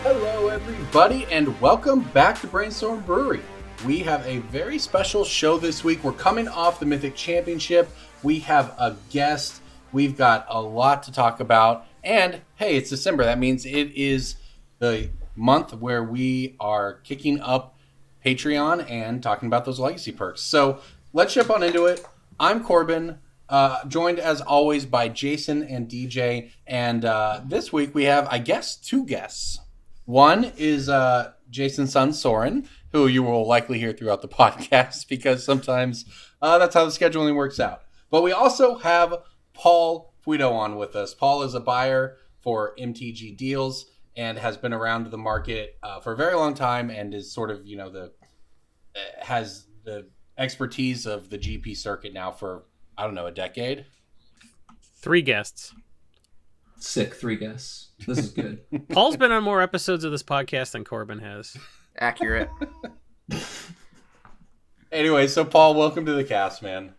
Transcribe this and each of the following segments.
Hello, everybody, and welcome back to Brainstorm Brewery. We have a very special show this week. We're coming off the Mythic Championship. We have a guest. We've got a lot to talk about. And, hey, it's December. That means it is the month where we are kicking up Patreon and talking about those legacy perks. So let's jump on into it. I'm Corbin, joined as always by Jason and DJ. And this week we have, I guess, two guests. One is Jason's son, Sorin, who you will likely hear throughout the podcast because sometimes that's how the scheduling works out. But we also have Paul Fuito on with us. Paul is a buyer for MTG deals and has been around the market for a very long time and is sort of, has the expertise of the GP circuit now for, I don't know, a decade. 3 guests. Sick 3 guests. This is good. Paul's been on more episodes of this podcast than Corbin has. Accurate. Anyway, so Paul, welcome to the cast, man.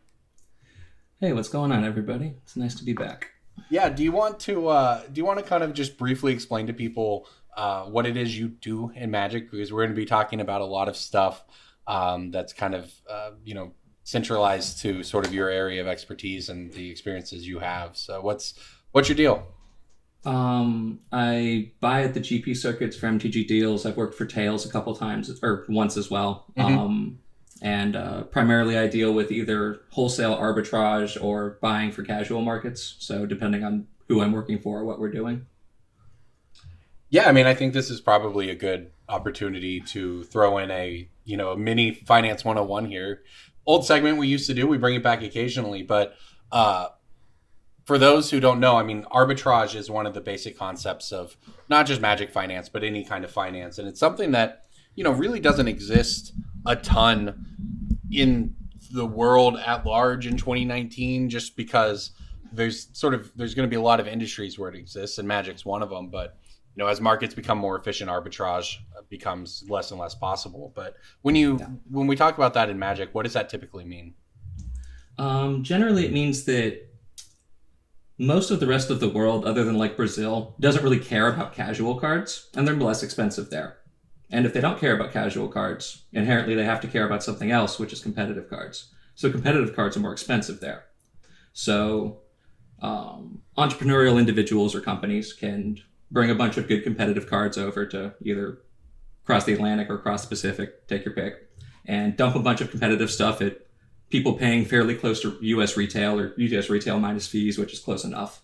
Hey, what's going on, everybody? It's nice to be back. Yeah, do you want to kind of just briefly explain to people what it is you do in Magic? Because we're going to be talking about a lot of stuff that's kind of centralized to sort of your area of expertise and the experiences you have. So what's your deal? I buy at the GP circuits for MTG deals. I've worked for Tails a couple times, or once as well. And primarily I deal with either wholesale arbitrage or buying for casual markets. So depending on who I'm working for or what we're doing. Yeah, I mean, I think this is probably a good opportunity to throw in a mini Finance 101 here. Old segment we used to do, we bring it back occasionally, but for those who don't know, I mean, arbitrage is one of the basic concepts of not just Magic finance, but any kind of finance. And it's something that, really doesn't exist a ton in the world at large in 2019, just because there's going to be a lot of industries where it exists, and Magic's one of them. But, as markets become more efficient, arbitrage becomes less and less possible. But when we talk about that in Magic, what does that typically mean? Generally, it means that most of the rest of the world, other than like Brazil, doesn't really care about casual cards, and they're less expensive there. And if they don't care about casual cards, inherently they have to care about something else, which is competitive cards. So competitive cards are more expensive there. So entrepreneurial individuals or companies can bring a bunch of good competitive cards over to either cross the Atlantic or cross the Pacific, take your pick, and dump a bunch of competitive stuff at people paying fairly close to US retail or US retail minus fees, which is close enough.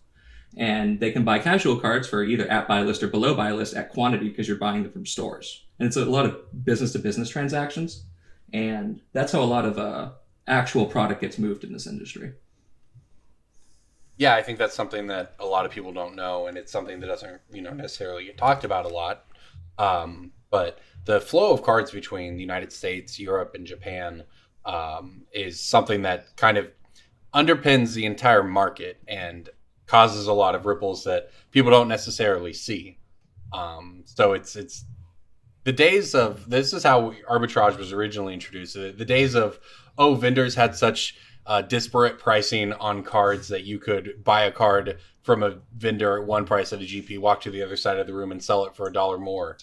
And they can buy casual cards for either at buy list or below buy list at quantity because you're buying them from stores. And it's a lot of business to business transactions. And that's how a lot of actual product gets moved in this industry. Yeah, I think that's something that a lot of people don't know, and it's something that doesn't, necessarily get talked about a lot. But the flow of cards between the United States, Europe, and Japan is something that kind of underpins the entire market and causes a lot of ripples that people don't necessarily see. So it's the days of, this is how arbitrage was originally introduced. The days of, vendors had such disparate pricing on cards that you could buy a card from a vendor at one price at a GP, walk to the other side of the room and sell it for $1 more.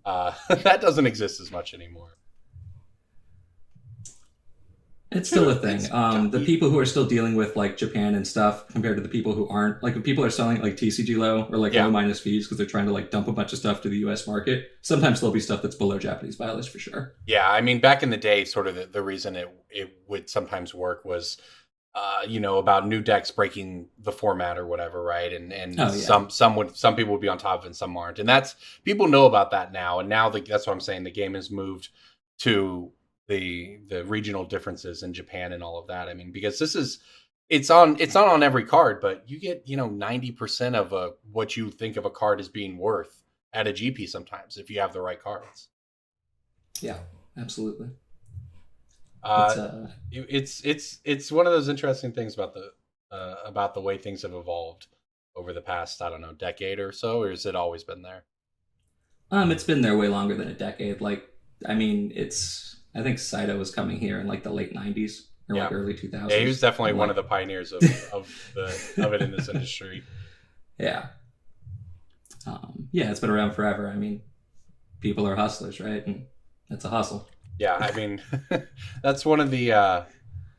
That doesn't exist as much anymore. It's still a thing. The people who are still dealing with like Japan and stuff compared to the people who aren't, like when people are selling like TCG low or like low minus fees because they're trying to like dump a bunch of stuff to the US market, sometimes there'll be stuff that's below Japanese buy list for sure. Yeah, I mean, back in the day, sort of the reason it would sometimes work was, about new decks breaking the format or whatever, right? And some people would be on top of it and some aren't. And that's, people know about that now. And now that's what I'm saying. The game has moved to the regional differences in Japan and all of that. I mean, because it's not on every card, but you get 90% of what you think of a card as being worth at a GP sometimes if you have the right cards. Yeah, absolutely. It's one of those interesting things about the way things have evolved over the past, I don't know, decade or so, or has it always been there? It's been there way longer than a decade. Like, I mean, it's I think Saito was coming here in like the late 90s or like early 2000s. Yeah, he was definitely And, one like, of the pioneers of it in this industry. Yeah. Yeah, it's been around forever. I mean, people are hustlers, right? And it's a hustle. Yeah, I mean, that's one of the...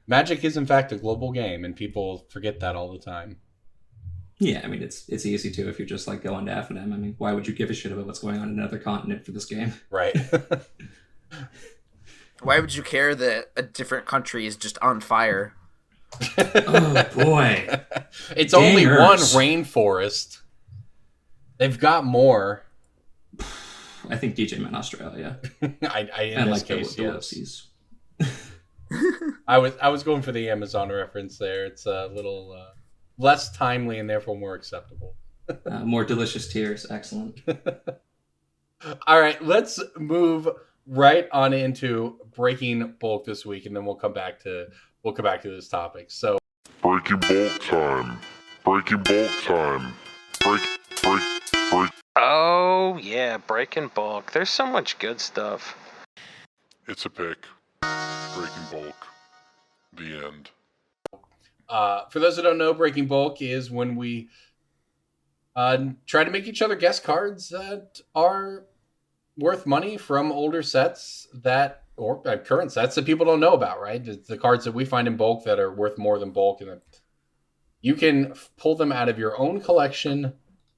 Magic is, in fact, a global game, and people forget that all the time. Yeah, I mean, it's easy to if you're just like going to F&M. I mean, why would you give a shit about what's going on in another continent for this game? Right. Why would you care that a different country is just on fire? Oh, boy. It's only Dangers. one rainforest. They've got more. I think DJ meant Australia. In And this like case, the yes. Seas. I was going for the Amazon reference there. It's a little less timely and therefore more acceptable. More delicious tears. Excellent. All right, let's move right on into breaking bulk this week, and then we'll come back to this topic. So, Breaking bulk time. Breaking bulk time. Break. Oh, yeah, Breaking Bulk. There's so much good stuff. It's a pick. Breaking bulk. The end. for those that don't know, breaking bulk is when we try to make each other guess cards that are worth money from older sets or current sets that people don't know about, right? It's the cards that we find in bulk that are worth more than bulk, and you can pull them out of your own collection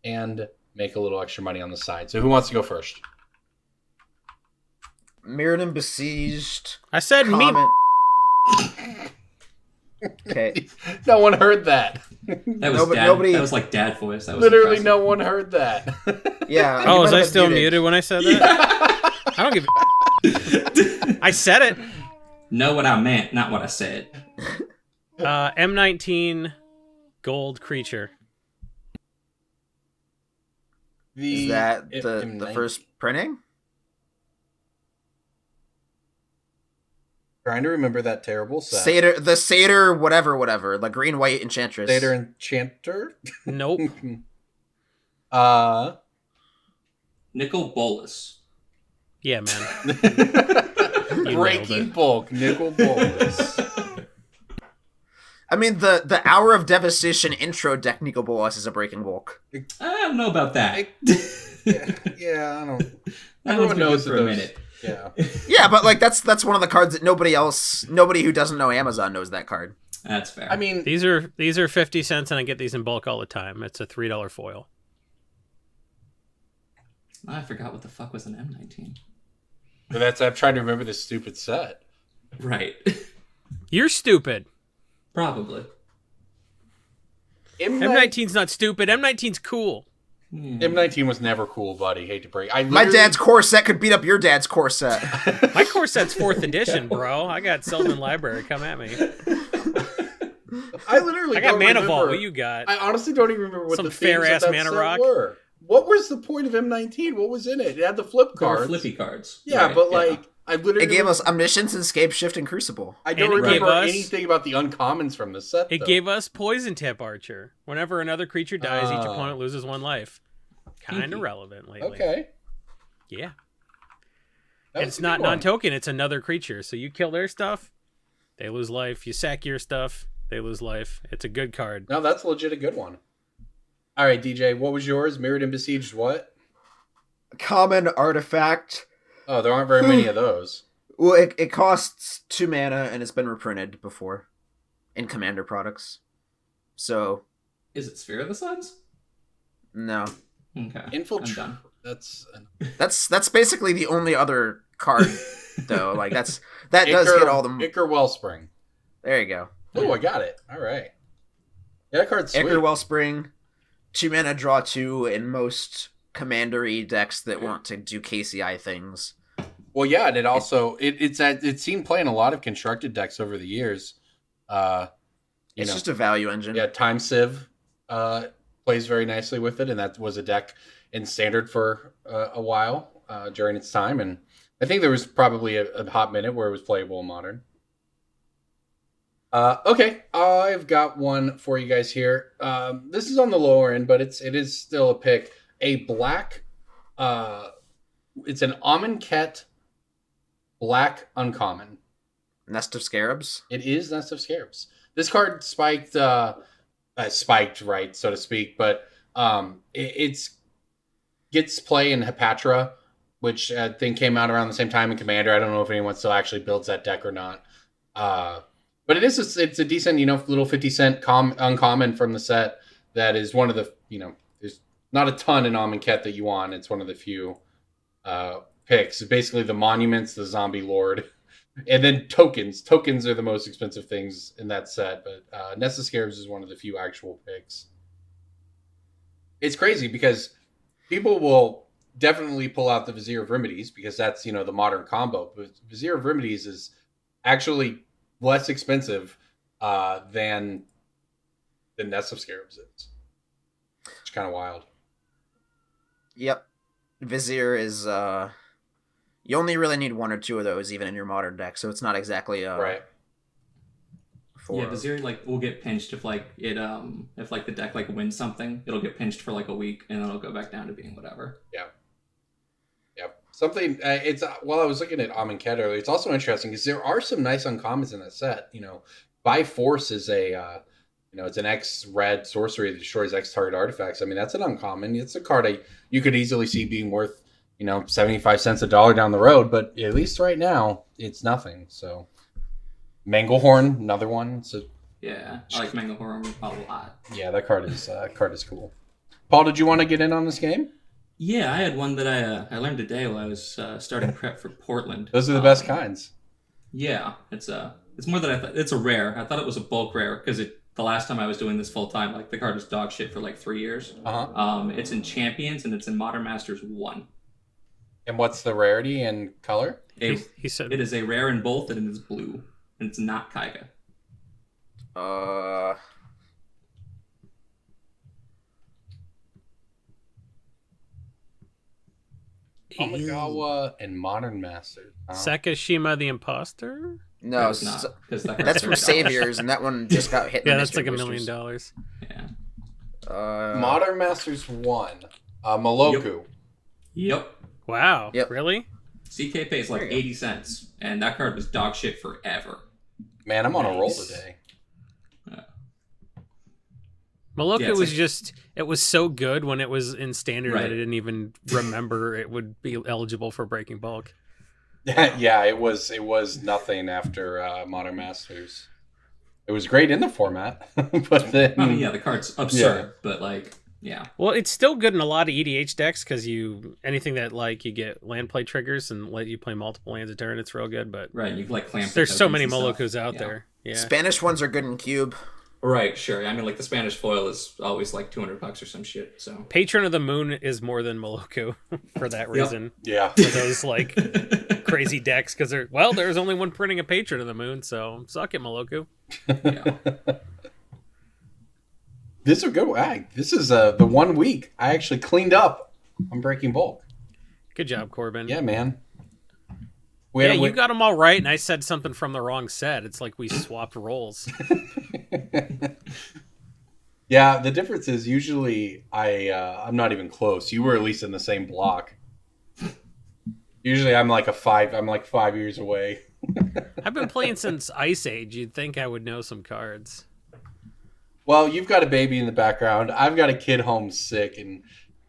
and make a little extra money on the side. So who wants to go first? Mirrodin Besieged. I said me. Okay. No one heard that. That was Nobody. That was like dad voice. That was Literally impressive. no one heard that. Yeah. Oh, you was might I have still been muted when I said that? I don't give a I said it. Know what I meant, not what I said. M19 gold creature. Is that the first printing? Trying to remember that terrible set. Satyr, whatever. The green white enchantress. Satyr Enchanter? Nope. Nicol Bolas. Yeah, man. You Breaking nailed it. bulk, nickel bolus. I mean, the Hour of Devastation intro deck Nicol Bolas is a breaking bulk. I don't know about that. Yeah, I don't. That one's Everyone been knows good for a those- minute. Yeah. Yeah, but like that's one of the cards that nobody who doesn't know Amazon knows that card. That's fair. I mean, These are 50 cents, and I get these in bulk all the time. It's a $3 foil. I forgot what the fuck was an M19. I'm trying to remember this stupid set. Right. You're stupid. Probably. M19's not stupid. M19's cool. M19 was never cool, buddy. Hate to break. My dad's core set could beat up your dad's core set. My core set's 4th edition, bro. I got Sylvan Library. Come at me. I literally I got don't Mana remember. Vault. What you got? I honestly don't even remember what Some the themes fair-ass of that Mana set Rock. were. What was the point of M19? What was in it? It had the flip There were cards. flippy cards. Yeah, Right, but like I literally It gave us Omniscience, Escape, Shift, and Crucible. I don't And it gave remember us- anything about the uncommons from the set. It though. gave us Poison Tip Archer. Whenever another creature dies, each Oh. opponent loses 1 life. Kind of Kinky. relevant lately. Okay. Yeah. That And was it's a not good one. non-token. It's another creature. So you kill their stuff, they lose life. You sack your stuff, they lose life. It's a good card. No, that's legit a good one. All right, DJ, what was yours? Mirrored Besieged what? Common artifact. Oh, there aren't very many of those. Well, it costs 2 mana and it's been reprinted before in Commander products. So Is it Sphere of the Suns? no, Okay. I'm Infiltrate. done. that's basically the only other card though. Like that does Ichor- get all the. Ichor Wellspring. There you go. Oh, I got it. All right. Yeah, that card's sweet. Ichor Wellspring, 2 mana, draw 2 in most commandery decks that want to do KCI things. Well, yeah, and it also it's seen play in a lot of constructed decks over the years. It's just a value engine. Yeah, Time Civ plays very nicely with it, and that was a deck in Standard for a while during its time, and I think there was probably a hot minute where it was playable in Modern. Okay, I've got one for you guys here. This is on the lower end, but it is still a pick. A black, it's an Amonkhet black uncommon. Nest of Scarabs. It is Nest of Scarabs. This card spiked, right, so to speak, but it's gets play in Hepatra, which I think came out around the same time in Commander. I don't know if anyone still actually builds that deck or not. But it's a decent, little 50-cent uncommon from the set that is one of the, there's not a ton in Amonkhet that you want. It's one of the few picks. Basically the monuments, the zombie lord, and then tokens. Tokens are the most expensive things in that set, but Nest of Scarabs is one of the few actual picks. It's crazy because people will definitely pull out the Vizier of Remedies because that's, the modern combo. But Vizier of Remedies is actually less expensive than the Nest of Scarabs is. It's kind of wild. Yep. Vizier is, you only really need one or two of those even in your modern deck, so it's not exactly, right. Yeah, Vizier will get pinched if the deck wins something, it'll get pinched for a week and then it'll go back down to being whatever. Yeah. Yep. Something while I was looking at Amonkhet earlier, it's also interesting because there are some nice uncommons in that set. By Force is a it's an X red sorcery that destroys X target artifacts. I mean, that's an uncommon. It's a card you could easily see being worth 75 cents a dollar down the road, but at least right now it's nothing. So Manglehorn, another one. So yeah, I like Manglehorn a lot. Yeah, that card is cool. Paul, did you want to get in on this game? Yeah, I had one that I learned today while I was starting prep for Portland. Those are the best kinds. Yeah, it's more than I thought. It's a rare. I thought it was a bulk rare because the last time I was doing this full time, the card was dog shit for 3 years. It's in Champions and it's in Modern Masters 1. And what's the rarity and color? He said it is a rare in both and it is blue. And it's not Kaiga. Kamigawa and Modern Masters. Sakashima the Imposter? No, it's not. That's from Saviors, and that one just got hit. Yeah, that's $1 million. Yeah. Modern Masters 1. Moloku. Yep. Wow. Yep. Really? CK pays 80 cents, and that card was dog shit forever. Man, I'm on a roll today. Moloku was so good when it was in standard that I didn't even remember it would be eligible for breaking bulk. Yeah, it was nothing after Modern Masters. It was great in the format, but then the card's absurd, but yeah. Well, it's still good in a lot of EDH decks because anything that you get land play triggers and let you play multiple lands a turn, it's real good. But right, you can clamp. There's so many Molokus out there. Yeah, Spanish ones are good in Cube. Right, sure. I mean, the Spanish foil is always $200 or some shit. So Patron of the Moon is more than Moloku for that reason. Yeah, for those crazy decks because there's only one printing a Patron of the Moon, so suck it, Moloku. Yeah. This is a good one. This is the 1 week I actually cleaned up on breaking bulk. Good job, Corbin. Yeah, man. You got them all right, and I said something from the wrong set. It's like we swapped roles. Yeah, the difference is usually I'm not even close. You were at least in the same block. Usually I'm 5 years away. I've been playing since Ice Age. You'd think I would know some cards. Well, you've got a baby in the background. I've got a kid home sick and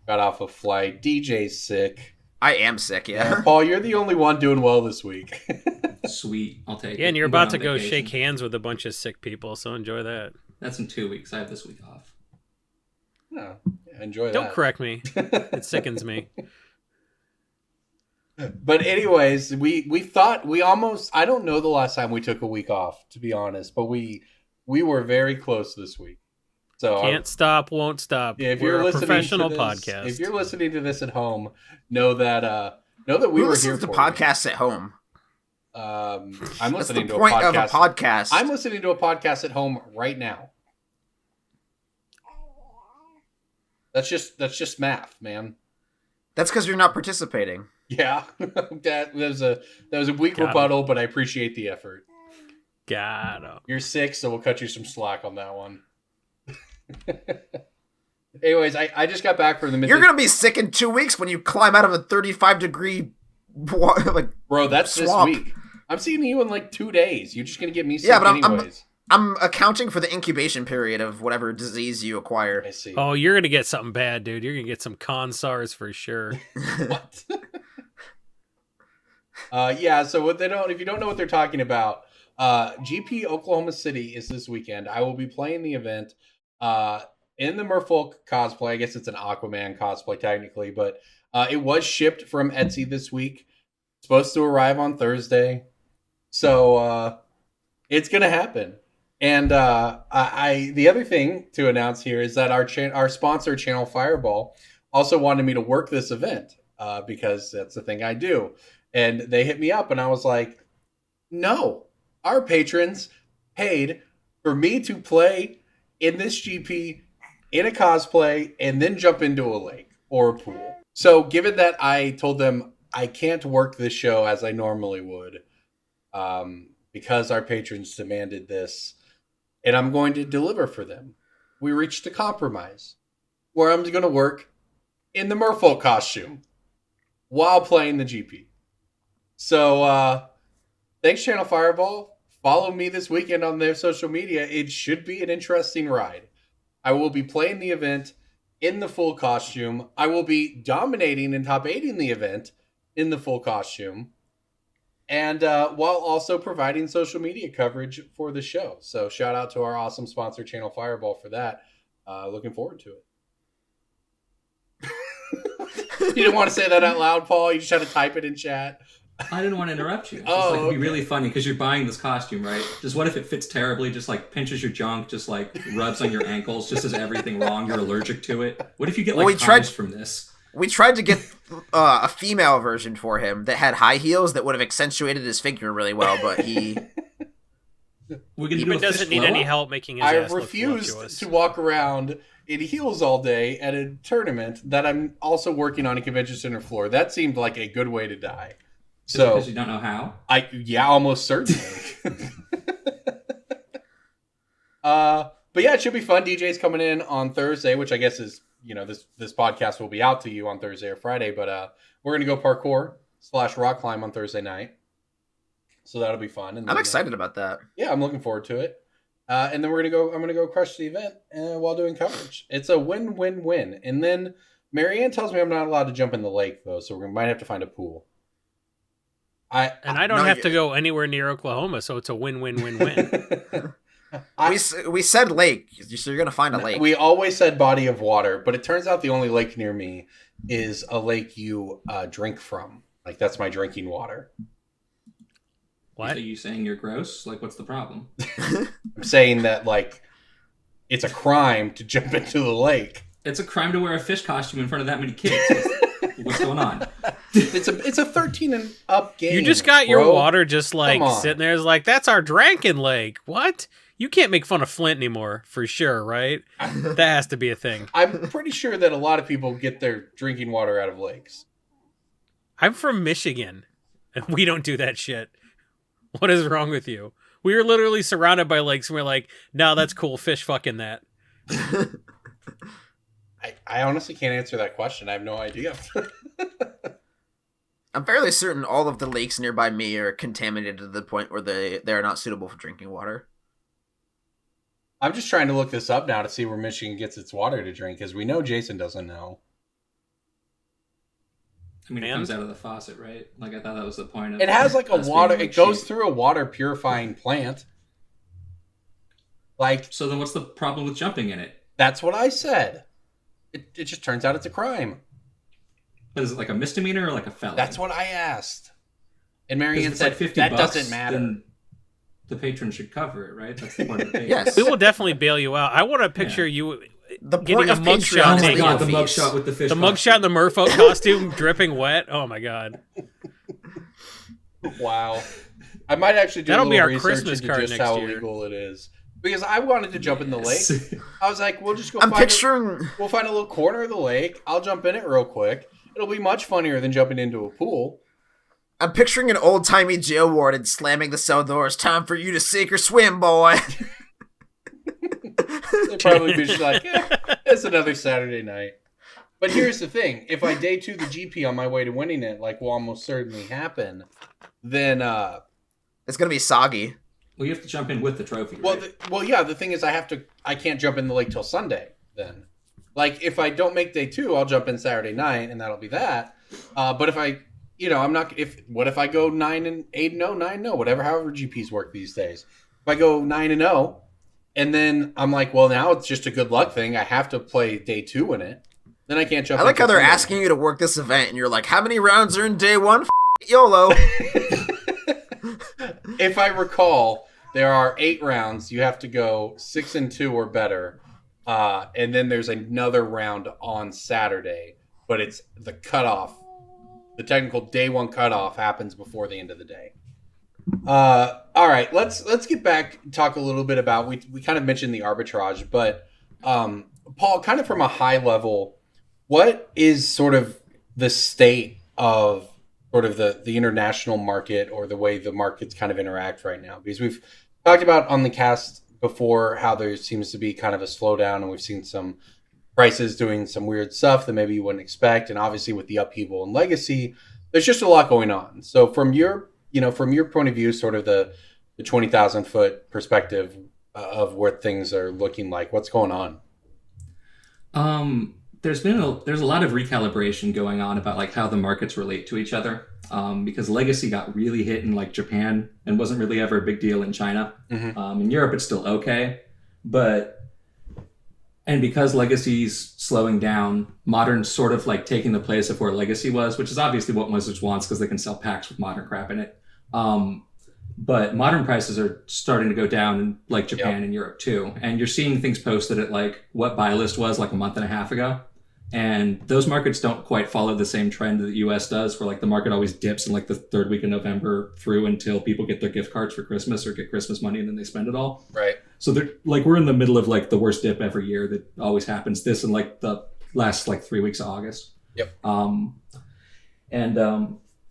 got off a flight. DJ's sick. I am sick, yeah. Paul, you're the only one doing well this week. Sweet, I'll take it. Yeah, and you're about to go shake hands with a bunch of sick people, so enjoy that. That's in 2 weeks. I have this week off. Oh, yeah, enjoy that. Don't correct me. It sickens me. But anyways, we thought we almost, I don't know the last time we took a week off, to be honest, but we were very close this week. So can't stop, won't stop. Yeah, if we're you're a listening professional to this, podcast. If you're listening to this at home, know that we were here for podcasts at home. I'm listening to a podcast. Of a podcast. I'm listening to a podcast at home right now. That's just math, man. That's because you're not participating. Yeah, that was a weak rebuttal, but I appreciate the effort. Got him. You're sick, so we'll cut you some slack on that one. Anyways, I just got back from the Mythic... You're going to be sick in 2 weeks when you climb out of a 35-degree What, like, bro, that's swamp. this week. I'm seeing you in like 2 days. You're just gonna get me sick Yeah, but anyways. I'm accounting for the incubation period of whatever disease you acquire. I see. Oh, you're gonna get something bad, dude. You're gonna get some con SARS for sure. What? Yeah. So if you don't know what they're talking about, GP Oklahoma City is this weekend. I will be playing the event in the Merfolk cosplay. I guess it's an Aquaman cosplay technically, but it was shipped from Etsy this week. It's supposed to arrive on Thursday, so it's gonna happen. And the other thing to announce here is that our sponsor, Channel Fireball, also wanted me to work this event because that's the thing I do. And they hit me up, and I was like, no, our patrons paid for me to play in this GP in a cosplay and then jump into a lake or a pool. So given that I told them I can't work this show as I normally would because our patrons demanded this, and I'm going to deliver for them, we reached a compromise where I'm going to work in the Merfolk costume while playing the GP. So thanks, Channel Fireball. Follow me this weekend on their social media. It should be an interesting ride. I will be playing the event in the full costume. I will be dominating and top 8ing the event in the full costume. And while also providing social media coverage for the show. So shout out to our awesome sponsor, Channel Fireball, for that. Looking forward to it. You didn't want to say that out loud, Paul? You just had to type it in chat? I didn't want to interrupt you. It'd be really funny because you're buying this costume, right? Just what if it fits terribly, just like pinches your junk, just like rubs on your ankles, just does everything wrong, you're allergic to it? What if you get hives from this? We tried to get a female version for him that had high heels that would have accentuated his figure really well, but he doesn't need any help making his ass look voluptuous. I refuse to walk around in heels all day at a tournament that I'm also working on a convention center floor. That seemed like a good way to die. So because you don't know how? Almost certainly. But yeah, it should be fun. DJ's coming in on Thursday, which I guess is, this podcast will be out to you on Thursday or Friday, but we're going to go parkour / rock climb on Thursday night. So that'll be fun. And I'm excited about that. Yeah, I'm looking forward to it. And then I'm going to go crush the event while doing coverage. It's a win-win-win. And then Marianne tells me I'm not allowed to jump in the lake, though, so we might have to find a pool. I don't have to go anywhere near Oklahoma, so it's a win-win-win-win. We said lake, so you're going to find a lake. We always said body of water, but it turns out the only lake near me is a lake you drink from. Like, that's my drinking water. What? Are you saying you're gross? Like, what's the problem? I'm saying that, like, it's a crime to jump into the lake. It's a crime to wear a fish costume in front of that many kids. What's going on? It's a 13 and up game. You just got your water just like sitting there. It's like, that's our drinking lake. What? You can't make fun of Flint anymore, for sure, right? That has to be a thing. I'm pretty sure that a lot of people get their drinking water out of lakes. I'm from Michigan, and we don't do that shit. What is wrong with you? We are literally surrounded by lakes, and we're like, no, that's cool. Fish fucking that. I honestly can't answer that question. I have no idea. I'm fairly certain all of the lakes nearby me are contaminated to the point where they are not suitable for drinking water. I'm just trying to look this up now to see where Michigan gets its water to drink, because we know Jason doesn't know. I mean, it comes out of the faucet, right? Like, I thought that was the point of it. It has like a water. It goes through a water purifying plant. Like, so then what's the problem with jumping in it? That's what I said. It just turns out it's a crime. But is it like a misdemeanor or like a felony? That's what I asked. And Marianne said, like that bucks, doesn't matter. Then the patron should cover it, right? That's the point of the patron. Yes. We will definitely bail you out. I want to picture you the getting a mugshot. Oh my god, the mugshot with the fish. The mugshot in the Merfolk costume, dripping wet. Oh my god. Wow. I might actually do That'll a be little our research Christmas into card just next how year. illegal it is. Because I wanted to jump in the lake. I was like, we'll just go we'll find a little corner of the lake. I'll jump in it real quick. It'll be much funnier than jumping into a pool. I'm picturing an old-timey jail warden slamming the cell doors. Time for you to sink or swim, boy. They'd probably be just like, it's another Saturday night. But here's the thing: if I day 2 the GP on my way to winning it, like will almost certainly happen, then It's gonna be soggy. Well, you have to jump in with the trophy. well, right? yeah. The thing is, I can't jump in the lake till Sunday. Then, like, if I don't make day 2, I'll jump in Saturday night, and that'll be that. But if I, I'm not. What if I go 9-8-0, 9-0, whatever, however GPs work these days. If I go 9-0, and then I'm like, well, now it's just a good luck thing. I have to play day 2 in it. Then I can't jump. I like in how they're Sunday. asking you to work this event, and you're like, "How many rounds are in day 1? YOLO." If I recall, there are 8 rounds. You have to go 6-2 or better, and then there's another round on Saturday. But it's the cutoff. The technical day 1 cutoff happens before the end of the day. All right, let's get back and talk a little bit about we kind of mentioned the arbitrage, but Paul, kind of from a high level, what is sort of the state of sort of the international market or the way the markets kind of interact right now? Because we've talked about on the cast before how there seems to be kind of a slowdown, and we've seen some prices doing some weird stuff that maybe you wouldn't expect, and obviously with the upheaval and legacy, there's just a lot going on. So from your point of view, sort of the 20,000 foot perspective of what things are looking like, what's going on? There's a lot of recalibration going on about like how the markets relate to each other, because legacy got really hit in like Japan and wasn't really ever a big deal in China. Mm-hmm. In Europe, it's still okay, and because legacy's slowing down, modern's sort of like taking the place of where legacy was, which is obviously what Wizards wants because they can sell packs with modern crap in it. But modern prices are starting to go down in like Japan and Europe too. And you're seeing things posted at like what buy list was like a month and a half ago. And those markets don't quite follow the same trend that the US does, where like the market always dips in like the 3rd week of November through until people get their gift cards for Christmas or get Christmas money and then they spend it all. Right. So they're like, we're in the middle of like the worst dip every year that always happens. This in like the last like 3 weeks of August. Yep.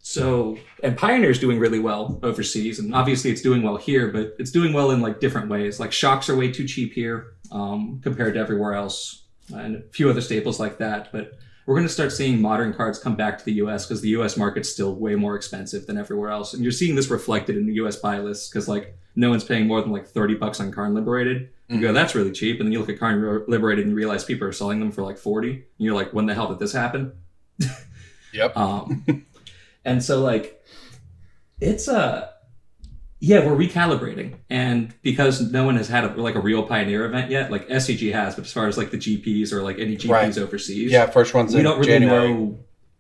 So Pioneer's doing really well overseas, and obviously it's doing well here, but it's doing well in like different ways. Like shocks are way too cheap here compared to everywhere else, and a few other staples like that. But we're going to start seeing modern cards come back to the US because the US market's still way more expensive than everywhere else. And you're seeing this reflected in the US buy lists because like no one's paying more than like $30 on Karn Liberated. You go, that's really cheap. And then you look at Karn Liberated and you realize people are selling them for like 40. And you're like, when the hell did this happen? Yep. And so like, it's we're recalibrating. And because no one has had a real Pioneer event yet, like SCG has, but as far as like the GPs or like any GPs overseas. Yeah, first one's in January.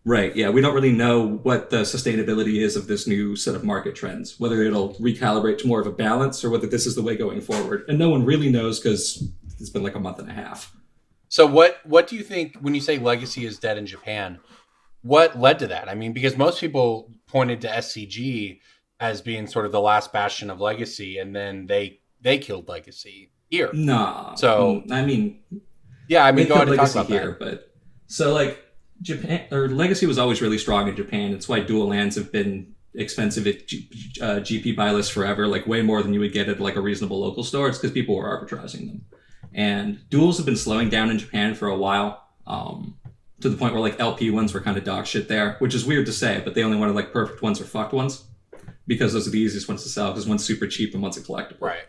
We don't really know what the sustainability is of this new set of market trends, whether it'll recalibrate to more of a balance or whether this is the way going forward. And no one really knows because it's been like a month and a half. So what do you think when you say legacy is dead in Japan? What led to that? I mean, because most people pointed to SCG as being sort of the last bastion of legacy, and then they killed legacy here. Nah. So I mean, go ahead and talk legacy about here, that. But so like Japan or legacy was always really strong in Japan. It's why dual lands have been expensive at GP buy lists forever, like way more than you would get at like a reasonable local store. It's because people were arbitraging them, and duels have been slowing down in Japan for a while. To the point where like LP ones were kind of dog shit there, which is weird to say, but they only wanted like perfect ones or fucked ones because those are the easiest ones to sell because one's super cheap and one's a collectible. Right.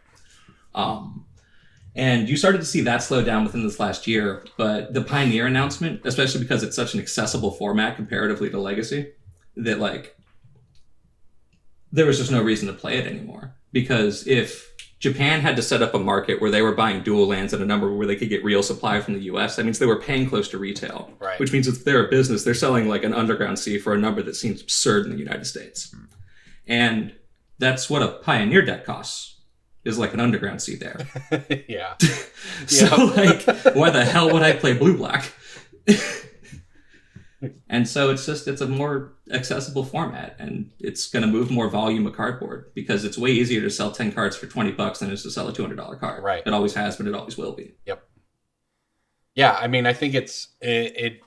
And you started to see that slow down within this last year, but the Pioneer announcement, especially because it's such an accessible format comparatively to Legacy, that like there was just no reason to play it anymore. Because if Japan had to set up a market where they were buying dual lands at a number where they could get real supply from the US, that means they were paying close to retail. Right. Which means if they're a business, they're selling like an underground C for a number that seems absurd in the United States. And that's what a Pioneer deck costs, is like an underground C there. Yeah. So like, why the hell would I play blue-black? And so it's a more accessible format, and it's going to move more volume of cardboard because it's way easier to sell 10 cards for $20 than it is to sell a $200 card. Right. It always has, but it always will be. Yep. Yeah, I mean, I think it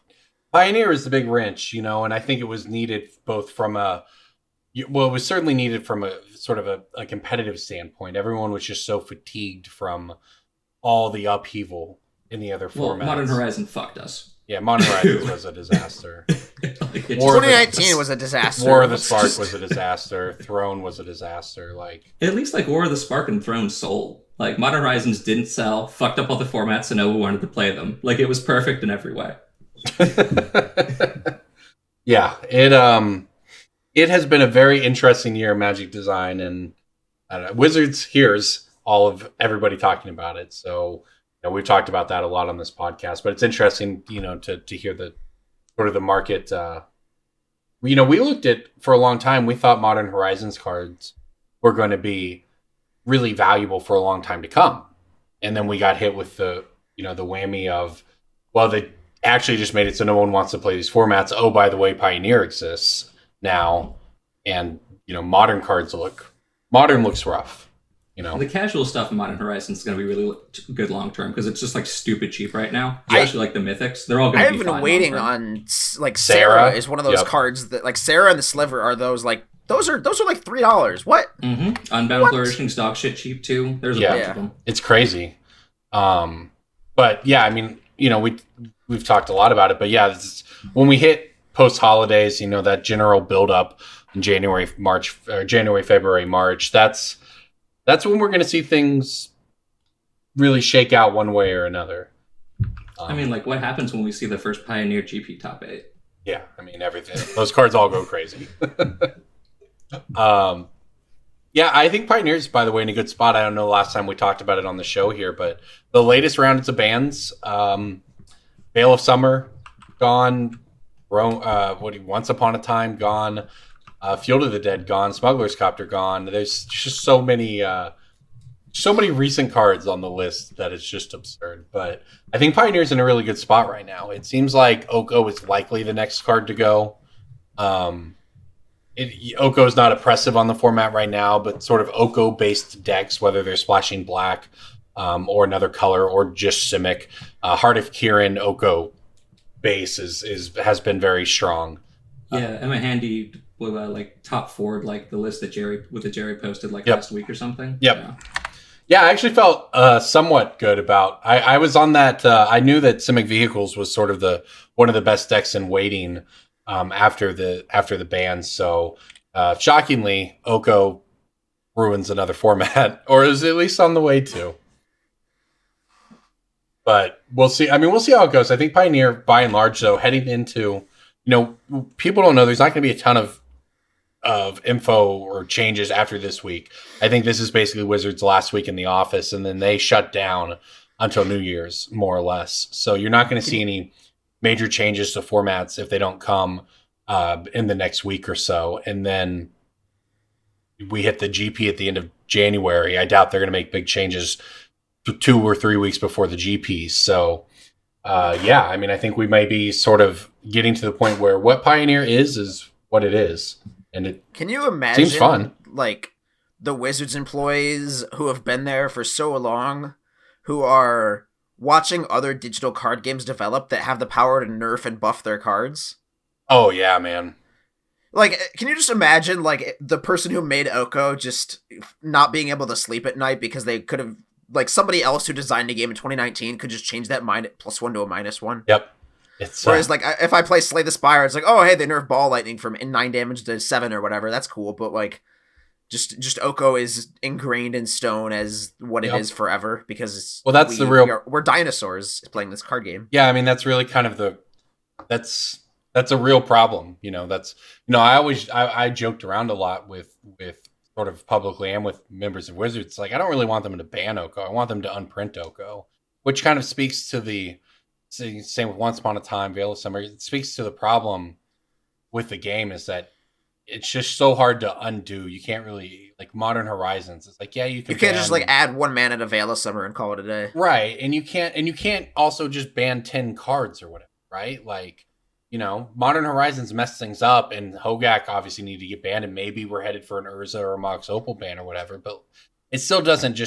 Pioneer is the big wrench, and I think it was needed both from it was certainly needed from a sort of a competitive standpoint. Everyone was just so fatigued from all the upheaval in the other formats. Well, Modern Horizon fucked us. Yeah, Modern Horizons was a disaster. Like, it War of the- 2019 was a disaster. War of the Let's Spark just- was a disaster. Throne was a disaster. Like, at least like War of the Spark and Throne sold. Like Modern Horizons didn't sell, fucked up all the formats, so no one wanted to play them. Like it was perfect in every way. yeah, it has been a very interesting year of Magic design, and I don't know, Wizards hears all of everybody talking about it. So we've talked about that a lot on this podcast, but it's interesting, to hear the sort of the market. We looked at for a long time. We thought Modern Horizons cards were going to be really valuable for a long time to come, and then we got hit with the the whammy of, well, they actually just made it so no one wants to play these formats. Oh, by the way, Pioneer exists now, and modern looks rough. The casual stuff in Modern Horizons is going to be really good long term because it's just like stupid cheap right now. Especially like the Mythics, they're all going to be I've fine been waiting long-term. on like Sarah is one of those Yep. cards that like Sarah and the Sliver are those like those are like $3. What? Unbound What? Flourishing's dog shit cheap too. There's a Yeah. bunch Yeah. of them. It's crazy. But yeah, I mean, we've talked a lot about it, but yeah, when we hit post holidays, that general build up in January, February, March, that's when we're going to see things really shake out one way or another. I mean, like what happens when we see the first Pioneer GP top 8? Yeah, I mean, everything. Those cards all go crazy. Yeah, I think Pioneer's, by the way, in a good spot. I don't know the last time we talked about it on the show here, but the latest round of bans, Veil of Summer, gone. Once Upon a Time, gone. Field of the Dead, gone. Smuggler's Copter, gone. There's just so many recent cards on the list that it's just absurd. But I think Pioneer's in a really good spot right now. It seems like Oko is likely the next card to go. Oko is not oppressive on the format right now, but sort of Oko-based decks, whether they're splashing black or another color or just Simic, Heart of Kirin Oko base has been very strong. Yeah, Emma Handy with like top 4, like the list that Jerry posted like Yep. last week or something. Yep. Yeah, I actually felt somewhat good about. I was on that. I knew that Simic Vehicles was sort of one of the best decks in waiting after the ban. So shockingly, Oko ruins another format, or is at least on the way to. But we'll see. I mean, we'll see how it goes. I think Pioneer, by and large, though, heading into, people don't know. There's not going to be a ton of info or changes after this week. I think this is basically Wizards' last week in the office, and then they shut down until New Year's, more or less. So you're not going to see any major changes to formats if they don't come in the next week or so. And then we hit the GP at the end of January. I doubt they're going to make big changes 2 or 3 weeks before the GP. So, yeah, I mean, I think we may be sort of getting to the point where what Pioneer is what it is. And it Can you imagine seems fun. like the Wizards employees who have been there for so long, who are watching other digital card games develop that have the power to nerf and buff their cards? Oh, yeah, man. Like, can you just imagine, like, the person who made Oko just not being able to sleep at night because they could have, like, somebody else who designed a game in 2019 could just change that +1 to a -1? Yep. It's Whereas, like, if I play Slay the Spire, it's like, oh, hey, they nerf Ball Lightning from 9 damage to 7 or whatever. That's cool, but, like, just Oko is ingrained in stone as what it Yep. is forever because Well, that's the real- we're dinosaurs playing this card game. Yeah, I mean, that's really kind of that's a real problem. I joked around a lot with sort of publicly and with members of Wizards. Like, I don't really want them to ban Oko. I want them to unprint Oko, which kind of speaks to the same with Once Upon a Time, Veil of Summer. It speaks to the problem with the game is that it's just so hard to undo. You can't really, like, Modern Horizons. It's like, yeah, you can. You can't just, ban- like, add 1 mana to Veil of Summer and call it a day. Right, and you can't also just ban 10 cards or whatever, right? Like, Modern Horizons messed things up, and Hogak obviously needed to get banned, and maybe we're headed for an Urza or a Mox Opal ban or whatever, but it still doesn't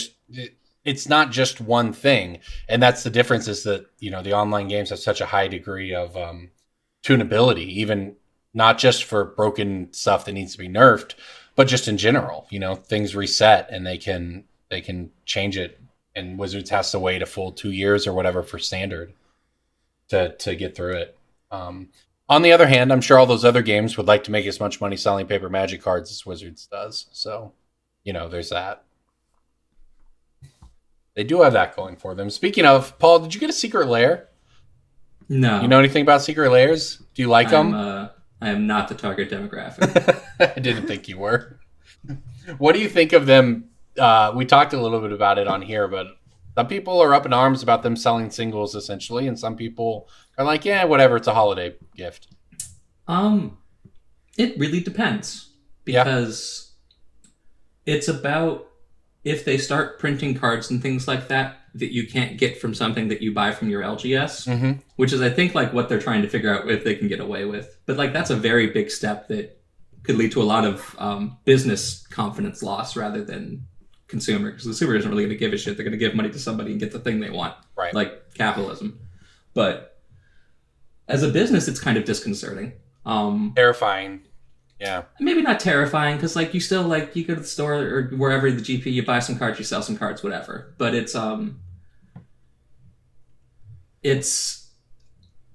it's not just one thing, and that's the difference is that, the online games have such a high degree of tunability, even not just for broken stuff that needs to be nerfed, but just in general, things reset and they can change it, and Wizards has to wait a full 2 years or whatever for standard to get through it. On the other hand, I'm sure all those other games would like to make as much money selling paper Magic cards as Wizards does. So, there's that. They do have that going for them. Speaking of, Paul, did you get a secret lair? No. You know anything about secret lairs? Do you like them? I am not the target demographic. I didn't think you were. What do you think of them? We talked a little bit about it on here, but some people are up in arms about them selling singles essentially, and some people are like, yeah, whatever, it's a holiday gift. It really depends. Because it's about if they start printing cards and things like that you can't get from something that you buy from your LGS, which is, I think, like what they're trying to figure out if they can get away with. But like that's a very big step that could lead to a lot of business confidence loss rather than consumer, because the consumer isn't really going to give a shit. They're going to give money to somebody and get the thing they want, right? Like capitalism. But as a business, it's kind of disconcerting. Terrifying. Yeah. Maybe not terrifying, because like you still like you go to the store or wherever the GP, you buy some cards, you sell some cards, whatever. But it's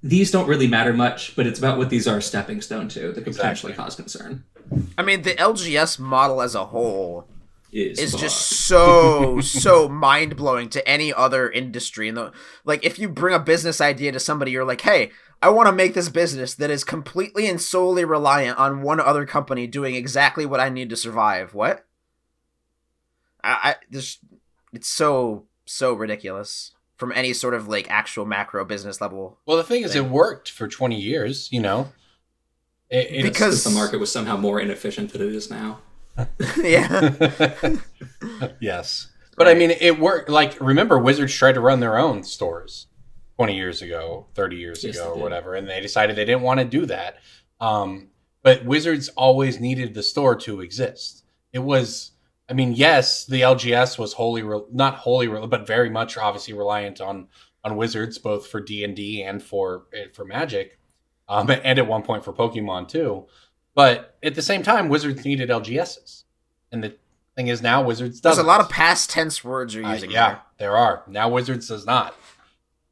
these don't really matter much, but it's about what these are a stepping stone to that could potentially cause concern. I mean, the LGS model as a whole is fucked. just so mind blowing to any other industry. And like, if you bring a business idea to somebody, you're like, hey, I want to make this business that is completely and solely reliant on one other company doing exactly what I need to survive. What? It's so ridiculous from any sort of like actual macro business level. Well, the thing is, it worked for 20 years, because the market was somehow more inefficient than it is now. Yeah. Yes. But I mean, it worked. Like, remember, Wizards tried to run their own stores 20 years ago, 30 years ago, or whatever, and they decided they didn't want to do that. But Wizards always needed the store to exist. It was, I mean, yes, the LGS was not wholly, but very much obviously reliant on Wizards, both for D&D and for Magic, and at one point for Pokemon too. But at the same time, Wizards needed LGSs. And the thing is, now Wizards doesn't. There's a lot of past tense words you're using. There are. Now Wizards does not.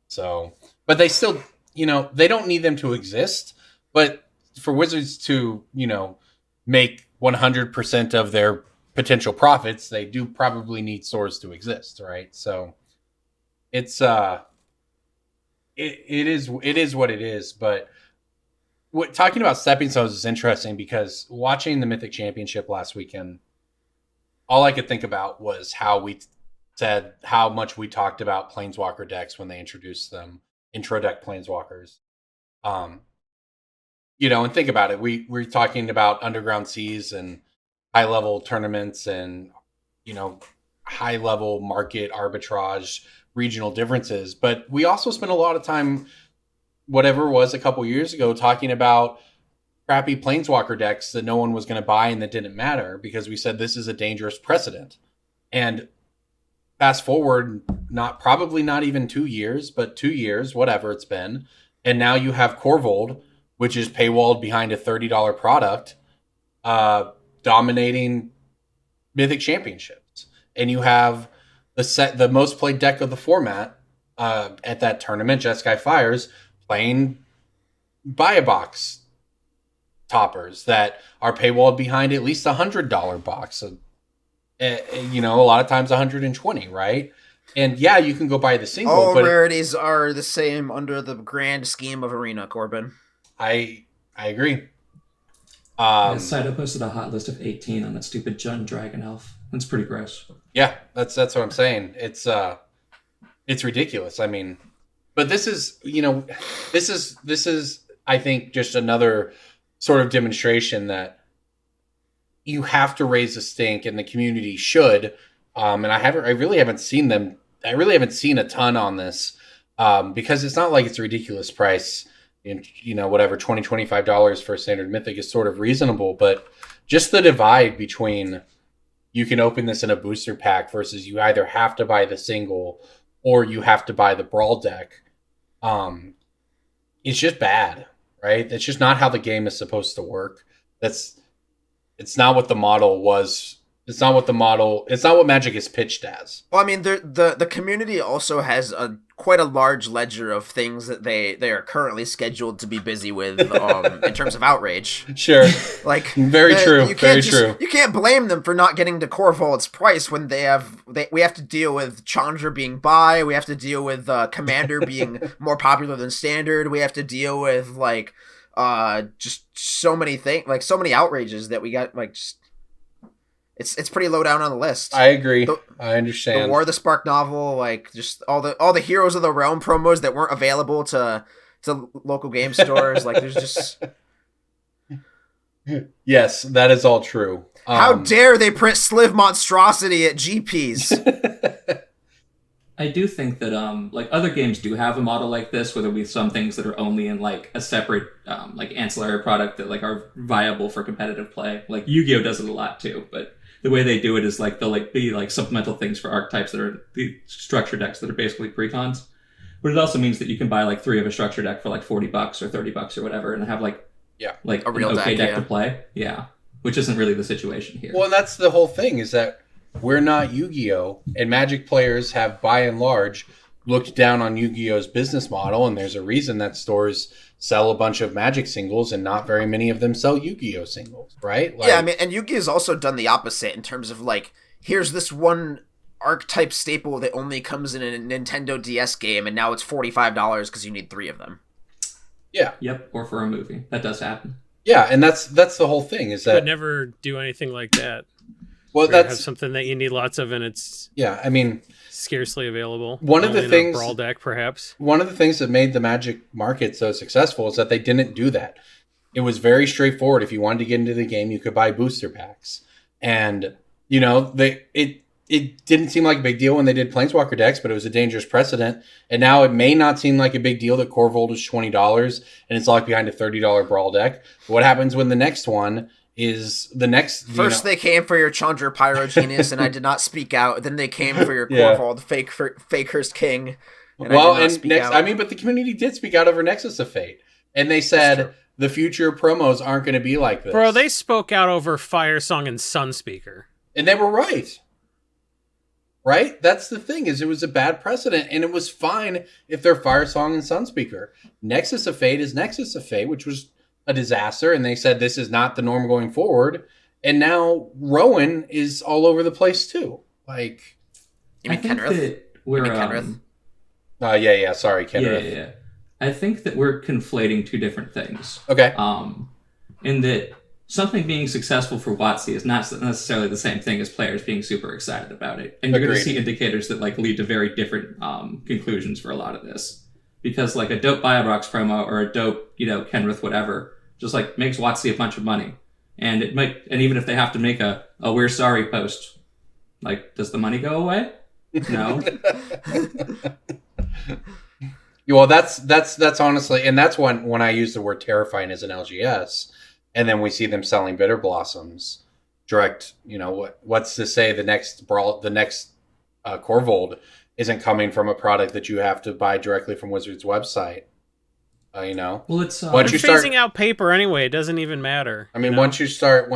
So, but they still, they don't need them to exist. But for Wizards to, make 100% of their potential profits, they do probably need stores to exist, right? So it's, it is what it is. But talking about stepping stones is interesting because watching the Mythic Championship last weekend, all I could think about was how much we talked about Planeswalker decks when they introduced them, intro deck Planeswalkers. And think about it. We're talking about Underground Seas and high level tournaments and, high level market arbitrage, regional differences. But we also spent a lot of time, whatever it was a couple years ago, talking about crappy Planeswalker decks that no one was going to buy and that didn't matter because we said this is a dangerous precedent. And fast forward, probably not even 2 years, but 2 years, whatever it's been. And now you have Corvold, which is paywalled behind a $30 product, dominating Mythic Championships. And you have the most played deck of the format at that tournament, Jeskai Fires, playing buy a box toppers that are paywalled behind at least $100 box. A lot of times 120, right? And yeah, you can go buy the single. All rarities are the same under the grand scheme of Arena, Corbin. I agree. Saito posted a hot list of 18 on that stupid Jund Dragon Elf. That's pretty gross. Yeah, that's what I'm saying. It's ridiculous. I mean, but this is I think just another sort of demonstration that you have to raise a stink, and the community should. And I really haven't seen a ton on this because it's not like it's a ridiculous price. And, whatever, $20, $25 for a standard Mythic is sort of reasonable. But just the divide between you can open this in a booster pack versus you either have to buy the single or you have to buy the Brawl deck, it's just bad, right? That's just not how the game is supposed to work. It's not what the model was It's not what Magic is pitched as. Well, I mean, the community also has quite a large ledger of things that they are currently scheduled to be busy with in terms of outrage. Sure. Like very true. True. You can't blame them for not getting to Corvold's price when we have to deal with Chandra being buy, we have to deal with Commander being more popular than Standard, we have to deal with like just so many things, like so many outrages that we got, like just it's pretty low down on the list. I agree. I understand. The War of the Spark novel, like just all the Heroes of the Realm promos that weren't available to local game stores. Like there's just yes, that is all true. How dare they print Sliv Monstrosity at GPs? I do think that like other games do have a model like this, where there'll be some things that are only in like a separate like ancillary product that like are viable for competitive play. Like Yu-Gi-Oh does it a lot too, but the way they do it is like they'll like be like supplemental things for archetypes that are the structure decks that are basically precons. But it also means that you can buy like 3 of a structure deck for like $40 or $30 or whatever, and have like a real deck to play. Yeah, which isn't really the situation here. Well, and that's the whole thing, is that we're not Yu-Gi-Oh, and Magic players have by and large looked down on Yu-Gi-Oh's business model, and there's a reason that stores sell a bunch of Magic singles and not very many of them sell Yu-Gi-Oh singles, right? Like, yeah, I mean, and Yu-Gi-Oh's also done the opposite in terms of like, here's this one archetype staple that only comes in a Nintendo DS game, and now it's $45 because you need 3 of them. Yeah. Yep, or for a movie. That does happen. Yeah, and that's the whole thing, is that... You could never do anything like that. Well, that's... have something that you need lots of, and it's... Yeah, I mean... scarcely available. One of the things... brawl deck, perhaps. One of the things that made the Magic market so successful is that they didn't do that. It was very straightforward. If you wanted to get into the game, you could buy booster packs. And, you know, it didn't seem like a big deal when they did Planeswalker decks, but it was a dangerous precedent. And now it may not seem like a big deal that Corvold is $20 and it's locked behind a $30 brawl deck. But what happens when the next one is the next... First they came for your Chandra Pyrogenius and I did not speak out. Then they came for your Corvold Fakehurst King. And I mean, but the community did speak out over Nexus of Fate. And they said the future promos aren't going to be like this. Bro, they spoke out over Fire Song and Sunspeaker. And they were right. Right? That's the thing, is it was a bad precedent, and it was fine if they're Fire Song and Sunspeaker. Nexus of Fate is Nexus of Fate, which was a disaster, and they said this is not the norm going forward. And now Rowan is all over the place too. Like, you mean Kenrith? Sorry, Kenrith. Yeah. I think that we're conflating two different things. Okay. In that something being successful for WotC is not necessarily the same thing as players being super excited about it. And you're going to see indicators that like lead to very different conclusions for a lot of this. Because like a dope Biobox promo or a dope, Kenrith whatever, just like makes WotC a bunch of money. And even if they have to make a we're sorry post, like, does the money go away? No. Well, that's honestly, and that's when I use the word terrifying as an LGS. And then we see them selling Bitter Blossoms direct. What's to say the next Corvold isn't coming from a product that you have to buy directly from Wizards' website? Well, it's once you phasing out paper anyway. It doesn't even matter. I mean, once you start,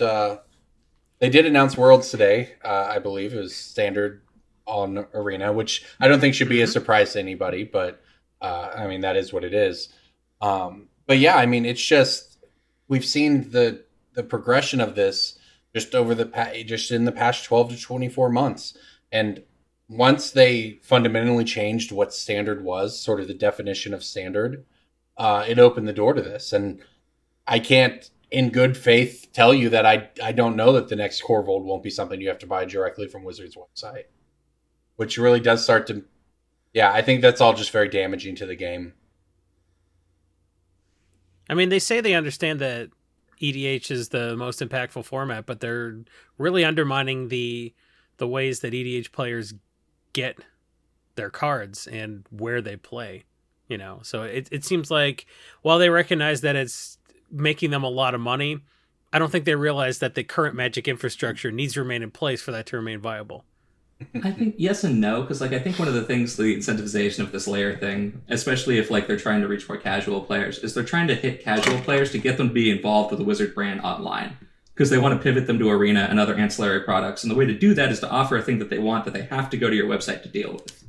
they did announce Worlds today. I believe it was Standard on Arena, which I don't think should be a surprise to anybody. But I mean, that is what it is. But yeah, I mean, it's just. We've seen the progression of this just in the past 12 to 24 months. And once they fundamentally changed what Standard was, sort of the definition of Standard, it opened the door to this. And I can't, in good faith, tell you that I don't know that the next Corvold won't be something you have to buy directly from Wizards' website. Which really does start to... Yeah, I think that's all just very damaging to the game. I mean, they say they understand that EDH is the most impactful format, but they're really undermining the ways that EDH players get their cards and where they play. So it seems like while they recognize that it's making them a lot of money, I don't think they realize that the current Magic infrastructure needs to remain in place for that to remain viable. I think yes and no, because I think one of the things, the incentivization of this layer thing, especially if they're trying to reach more casual players, is they're trying to hit casual players to get them to be involved with the Wizard brand online. because they want to pivot them to Arena and other ancillary products. And the way to do that is to offer a thing that they want that they have to go to your website to deal with.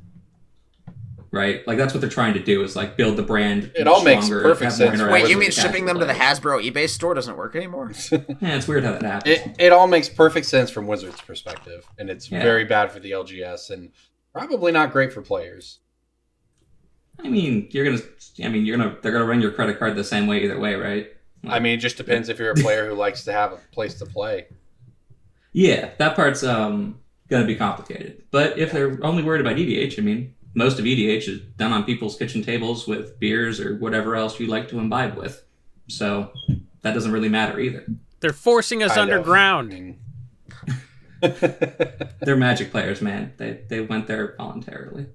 Right? Like, that's what they're trying to do, is like build the brand. It all makes stronger, perfect have more sense. interaction Wait, you with mean the shipping them casual to the players. Hasbro eBay store doesn't work anymore? Yeah, it's weird how that happens. It all makes perfect sense from Wizards' perspective, and it's Yeah. very bad for the LGS and probably not great for players. I mean, they're gonna run your credit card the same way either way, right? I mean, it just depends if you're a player who likes to have a place to play. Yeah, that part's gonna be complicated. But if they're only worried about EDH, I mean, most of EDH is done on people's kitchen tables with beers or whatever else you like to imbibe with. So that doesn't really matter either. They're forcing us Kind of. underground. I mean, They're Magic players, man. They went there voluntarily.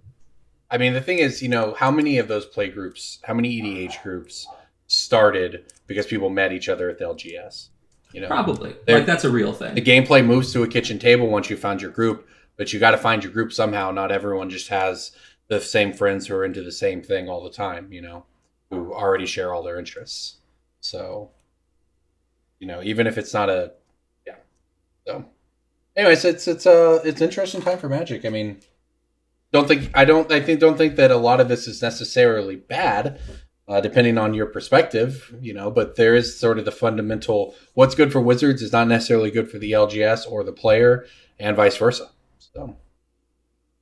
I mean, the thing is, how many of those play groups, how many EDH groups started because people met each other at the LGS? Probably. They're- Like, that's a real thing. The gameplay moves to a kitchen table once you found your group, but you got to find your group somehow. Not everyone just has the same friends who are into the same thing all the time, who already share all their interests. So, even if it's not So, anyways, it's interesting time for Magic. I mean, don't think that a lot of this is necessarily bad, depending on your perspective, but there is sort of the fundamental, what's good for Wizards is not necessarily good for the LGS or the player, and vice versa. So,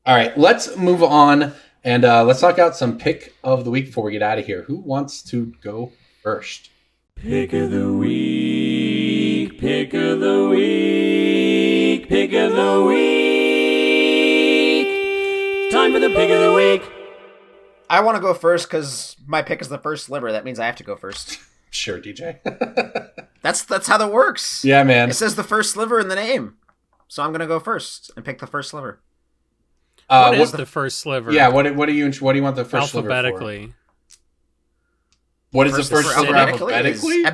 all right, let's move on, and let's knock out some pick of the week before we get out of here. Who wants to go first? Pick of the week, pick of the week, pick of the week. Time for the pick of the week. I want to go first because my pick is the first sliver. That means I have to go first. Sure, DJ. That's how that works. Yeah, man. It says the first sliver in the name. So I'm going to go first and pick the first sliver. What is the first sliver? Yeah, what do you want the first sliver for? Alphabetically. What is the first sliver alphabetically?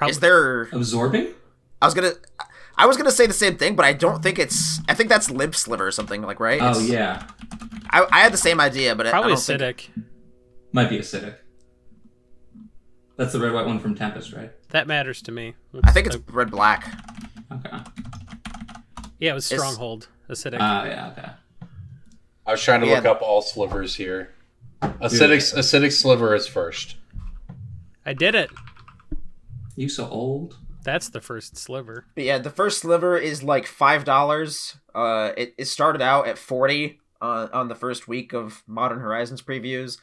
Is there... Absorbing? I was gonna say the same thing, but I don't think it's... I think that's lip sliver or something, like, right? Oh, yeah. I had the same idea, but Probably I don't acidic. Might be acidic. That's the red white one from Tempest, right? That matters to me. I think it's red black. Okay. Yeah, it was Stronghold. Acidic. Yeah, okay. I was trying to look up all slivers here. Acidic sliver is first. I did it. You so old. That's the first sliver. But yeah, the first sliver is like $5. It started out at $40 on the first week of Modern Horizons previews,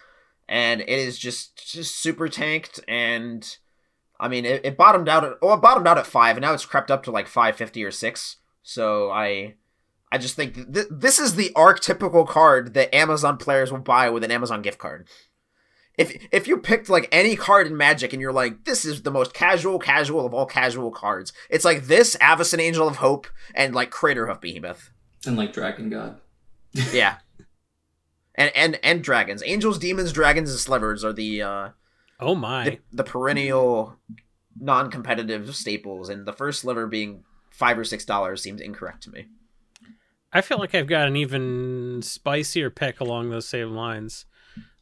and it is just super tanked. And I mean, it bottomed out at $5, and now it's crept up to like $5.50 or $6. So I just think this is the archetypical card that Amazon players will buy with an Amazon gift card. If you picked like any card in Magic and you're like, this is the most casual of all casual cards, it's like this, Avacyn Angel of Hope, and like Craterhoof Behemoth. And like Dragon God. Yeah. And dragons. Angels, demons, dragons, and slivers are the Oh my. the perennial non-competitive staples, and the first sliver being $5 or $6 seems incorrect to me. I feel like I've got an even spicier pick along those same lines.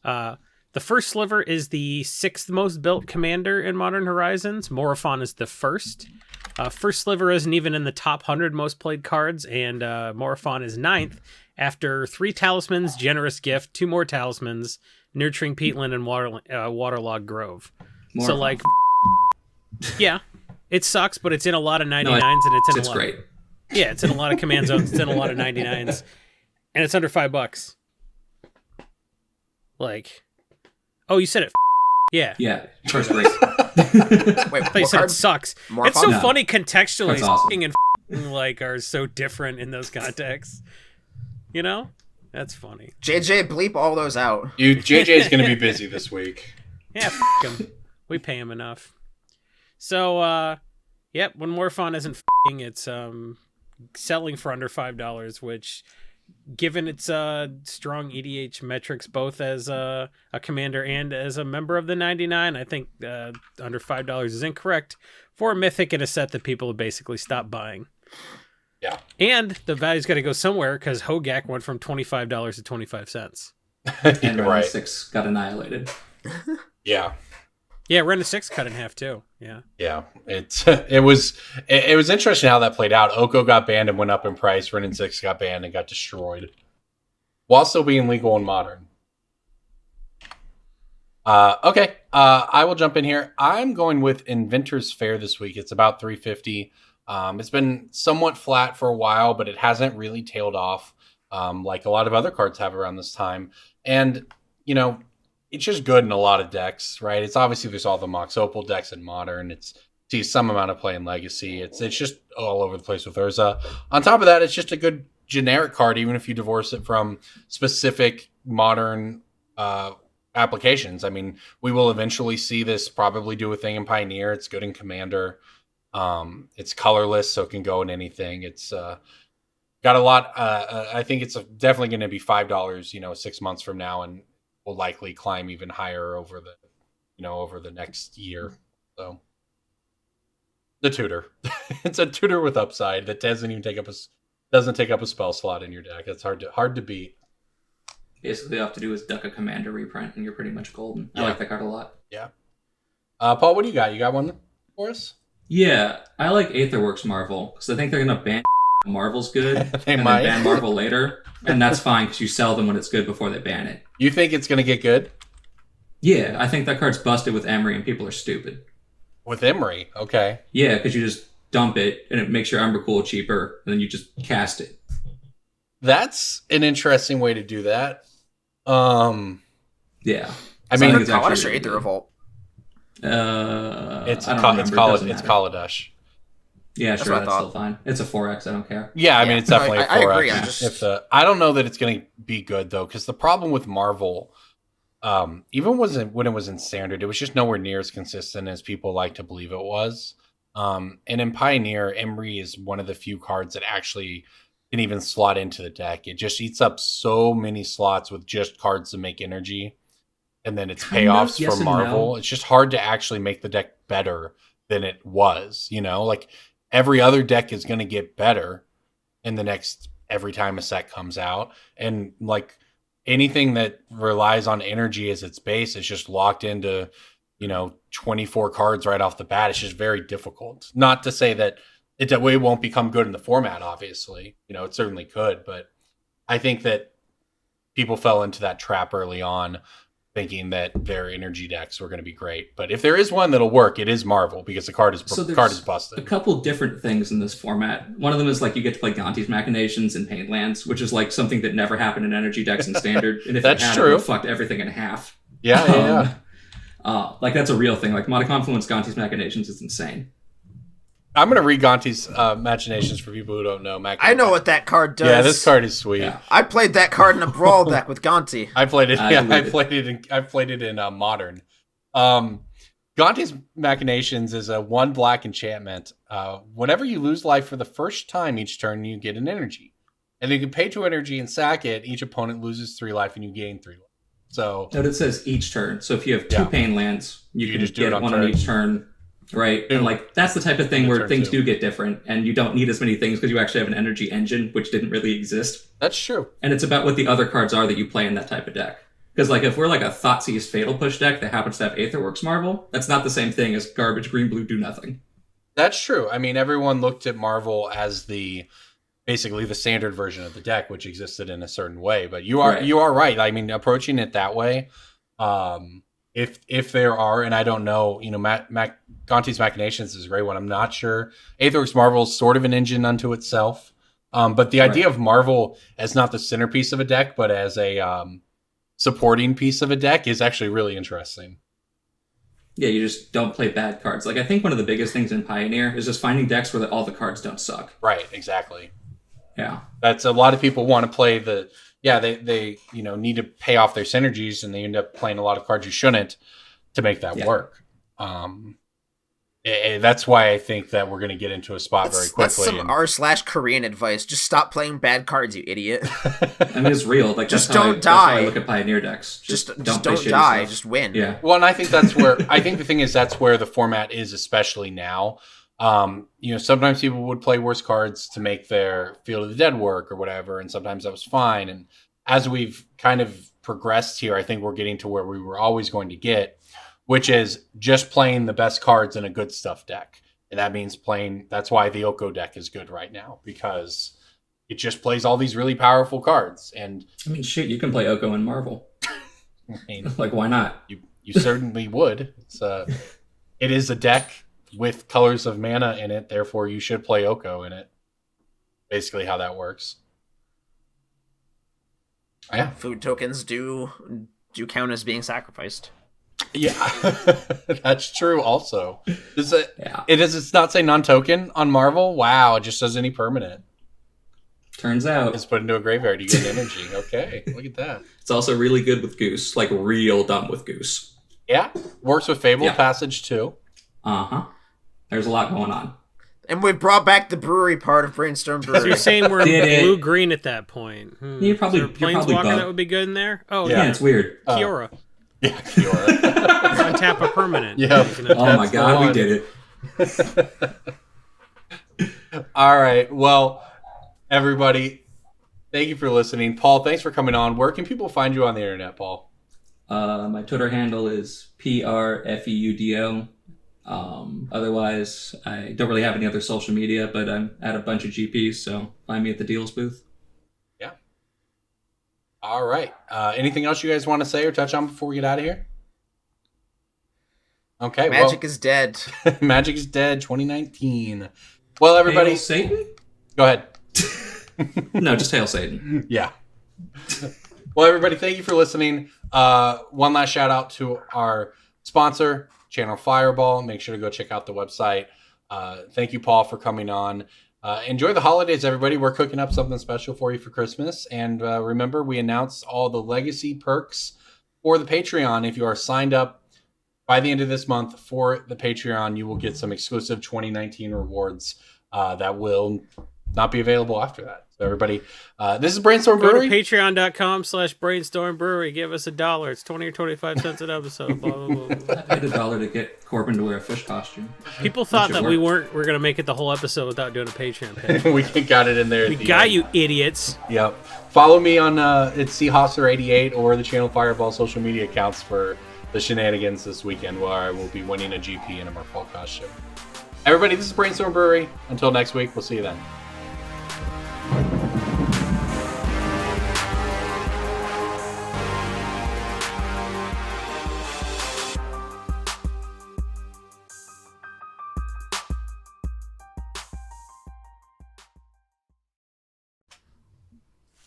The first sliver is the 6th most built commander in Modern Horizons. Morophon is the first. First sliver isn't even in the top 100 most played cards, and Morophon is 9th after 3 talismans, Generous Gift, 2 more talismans, Nurturing Peatland, and Waterlogged Grove. Morophon. So, like, yeah, it sucks, but it's in a lot of 99s, and It's great. Yeah, it's in a lot of command zones. It's in a lot of 99s, and it's under $5. Like, oh, you said it. Yeah. Yeah, first race. Wait, I thought you what said card? it sucks. More It's fun? so No. funny contextually. That's awesome. F***ing and f***ing, like, are so different in those contexts. You know? That's funny. JJ, bleep all those out. JJ's going to be busy this week. Yeah, him. We pay him enough. So, yep, when Morphon isn't f***ing, it's selling for under $5, which, given its strong EDH metrics, both as a commander and as a member of the 99, I think under $5 is incorrect for a Mythic in a set that people have basically stopped buying. Yeah. And the value's got to go somewhere because Hogak went from $25 to 25 cents. And Right. round 6 got annihilated. Yeah. Yeah, Renin 6 cut in half too. Yeah. Yeah, it was interesting how that played out. Oko got banned and went up in price. Renin 6 got banned and got destroyed, while still being legal and modern. Okay, I will jump in here. I'm going with Inventor's Fair this week. It's about 350. It's been somewhat flat for a while, but it hasn't really tailed off like a lot of other cards have around this time. And, it's just good in a lot of decks, right? It's obviously there's all the Mox Opal decks in Modern. It's sees some amount of play in Legacy. It's just all over the place with Urza. On top of that, it's just a good generic card, even if you divorce it from specific Modern applications. I mean, we will eventually see this probably do a thing in Pioneer. It's good in Commander. It's colorless, so it can go in anything. It's got a lot. I think it's definitely going to be $5, 6 months from now, and will likely climb even higher over the next year. So the tutor, it's a tutor with upside that doesn't take up a spell slot in your deck. It's hard to beat. Basically, all you have to do is duck a commander reprint, and you're pretty much golden. Yeah. I like that card a lot. Yeah. Paul, what do you got? You got one for us? Yeah, I like Aetherworks Marvel, because I think they're going to ban Marvel's good, They and might. then ban Marvel later, and that's fine, because you sell them when it's good before they ban it. You think it's going to get good? Yeah, I think that card's busted with Emery, and people are stupid. With Emery, okay. Yeah, because you just dump it, and it makes your Emrakul cheaper, and then you just cast it. That's an interesting way to do that. Yeah. I So mean, think it's actually Kaladesh or really Aether good. Revolt? it's I don't remember. It doesn't it's matter. Kaladesh. Yeah, That's sure, what I that's thought. still fine. It's a 4X, I don't care. Yeah, I mean, Yeah. it's definitely No, a I 4X. agree, I'm just- I don't know that it's going to be good, though, because the problem with Marvel, even when it was in Standard, it was just nowhere near as consistent as people like to believe it was. And in Pioneer, Emery is one of the few cards that actually can even slot into the deck. It just eats up so many slots with just cards to make energy. And then its Kind of, payoffs yes for and Marvel. no. It's just hard to actually make the deck better than it was, Like every other deck is going to get better in every time a set comes out. And like anything that relies on energy as its base is just locked into, 24 cards right off the bat. It's just very difficult. Not to say that it won't become good in the format, obviously. It certainly could, but I think that people fell into that trap early on, thinking that their energy decks were going to be great. But if there is one that'll work, it is Marvel, because the card is there's busted. a couple different things in this format. One of them is like you get to play Gonti's Machinations and Painlands, which is like something that never happened in energy decks in Standard. And if That's it had, true. it would fucked everything in half. Yeah. Like that's a real thing. Like Mana Confluence Gonti's Machinations is insane. I'm going to read Gonti's Machinations for people who don't know. I know what that card does. Yeah, this card is sweet. Yeah. I played that card in a Brawl deck with Gonti. I played it. I believe it. I played it in Modern. Gonti's Machinations is a 1 black enchantment. Whenever you lose life for the first time each turn, you get an energy, and you can pay 2 energy and sack it. Each opponent loses 3 life, and you gain 3 life. So Note it says each turn. So if you have 2 Yeah. Painlands, you can just do it get on one turn. on each turn. Right, Two. and like that's the type of thing On where turn things 2. do get different, and you don't need as many things because you actually have an energy engine, which didn't really exist. that's true. And it's about what the other cards are that you play in that type of deck. Because like if we're like a Thoughtseize Fatal Push deck that happens to have Aetherworks Marvel, that's not the same thing as garbage green blue do nothing. That's true. I mean, everyone looked at Marvel as basically the standard version of the deck, which existed in a certain way. But you are right. I mean, approaching it that way, if there are, and I don't know, Gonti's Machinations is a great one. I'm not sure. Aetherworks Marvel is sort of an engine unto itself. But the idea of Marvel as not the centerpiece of a deck, but as a supporting piece of a deck is actually really interesting. Yeah, you just don't play bad cards. Like I think one of the biggest things in Pioneer is just finding decks where all the cards don't suck. Right, exactly. Yeah. That's a lot of people want to play they need to pay off their synergies, and they end up playing a lot of cards you shouldn't to make that work. That's why I think that we're going to get into a spot very quickly. That's some r/Korean advice. Just stop playing bad cards, you idiot. I mean, it's real. Like Just that's how don't that's how I die. look at Pioneer decks. Just play don't shitty die. stuff. Just win. Yeah. Well, and I think that's where the thing is that's where the format is, especially now. Sometimes people would play worse cards to make their Field of the Dead work or whatever, and sometimes that was fine. And as we've kind of progressed here, I think we're getting to where we were always going to get, which is just playing the best cards in a good stuff deck. And that means playing, that's why the Oko deck is good right now, because it just plays all these really powerful cards. And I mean, shoot, you can play Oko in Marvel. I mean, Like, why not? you certainly would. It is a deck with colors of mana in it, therefore you should play Oko in it. Basically how that works. Yeah. Food tokens do count as being sacrificed. Yeah, that's true. Also, Yeah. It's not say non-token on Marvel. Wow, it just says any permanent. Turns out. It's put into a graveyard. You get energy. Okay, look at that. It's also really good with Goose. Like, real dumb with Goose. Yeah, works with Fable Yeah. Passage too. Uh-huh. There's a lot going on. And we brought back the brewery part of Brainstorm So Brewery. you're saying we're Did it. blue-green at that point. You're probably- Is there a you're probably Planeswalker bug. that would be good in there? Oh, Yeah. Yeah, it's weird. Kiora. Yeah, Kiora. Untap a permanent. Yeah. You can Oh untap- my god, we one. did it. All right. Well, everybody, thank you for listening. Paul, thanks for coming on. Where can people find you on the internet, Paul? My Twitter handle is PRFEUDO. Otherwise, I don't really have any other social media, but I'm at a bunch of GPs, so find me at the deals booth. Yeah. All right. Anything else you guys want to say or touch on before we get out of here? Okay. Magic is dead. Magic is dead 2019. Well, everybody, Hail Satan? go ahead. No, just Hail Satan. Yeah. Well, everybody, thank you for listening. One last shout out to our sponsor, Channel Fireball. Make sure to go check out the website. Thank you, Paul, for coming on. Enjoy the holidays, everybody. We're cooking up something special for you for Christmas. And remember, we announced all the legacy perks for the Patreon. If you are signed up by the end of this month for the Patreon, you will get some exclusive 2019 rewards that will not be available after that. So everybody, this is Brainstorm Go to Brewery. patreon.com/brainstorm brewery. Give us $1. It's 20 or 25 cents an episode. Blah, blah, blah, blah. I paid $1 to get Corbin to wear a fish costume. People thought should that we work. we're gonna make it the whole episode without doing a Patreon page. We got it in there. At We the got end. you, idiots. Yep. Follow me on it's Seahosser88 or the Channel Fireball social media accounts for the shenanigans this weekend, where I will be winning a GP in a Merfolk costume. Everybody, this is Brainstorm Brewery. Until next week, we'll see you then.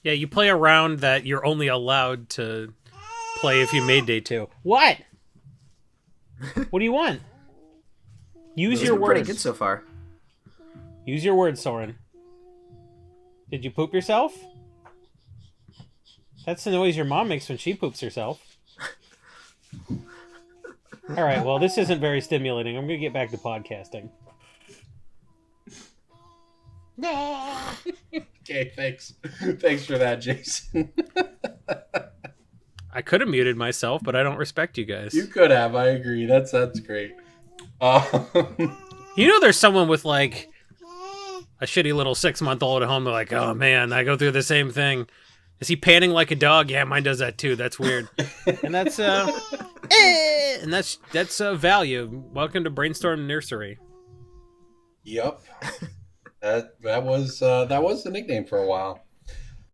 Yeah, you play a round that you're only allowed to play if you made day 2. What? What do you want? Use These your are pretty words. good so far. Use your words, Sorin. Did you poop yourself? That's the noise your mom makes when she poops herself. All right, well, this isn't very stimulating. I'm going to get back to podcasting. Okay, thanks. Thanks for that, Jason. I could have muted myself, but I don't respect you guys. You could have. I agree. That's great. You know there's someone with, like, a shitty little 6-month-old at home. They're like, oh, man, I go through the same thing. Is he panting like a dog? Yeah, mine does that, too. That's weird. And that's, and that's value. Welcome to Brainstorm Nursery. Yep. That was the nickname for a while.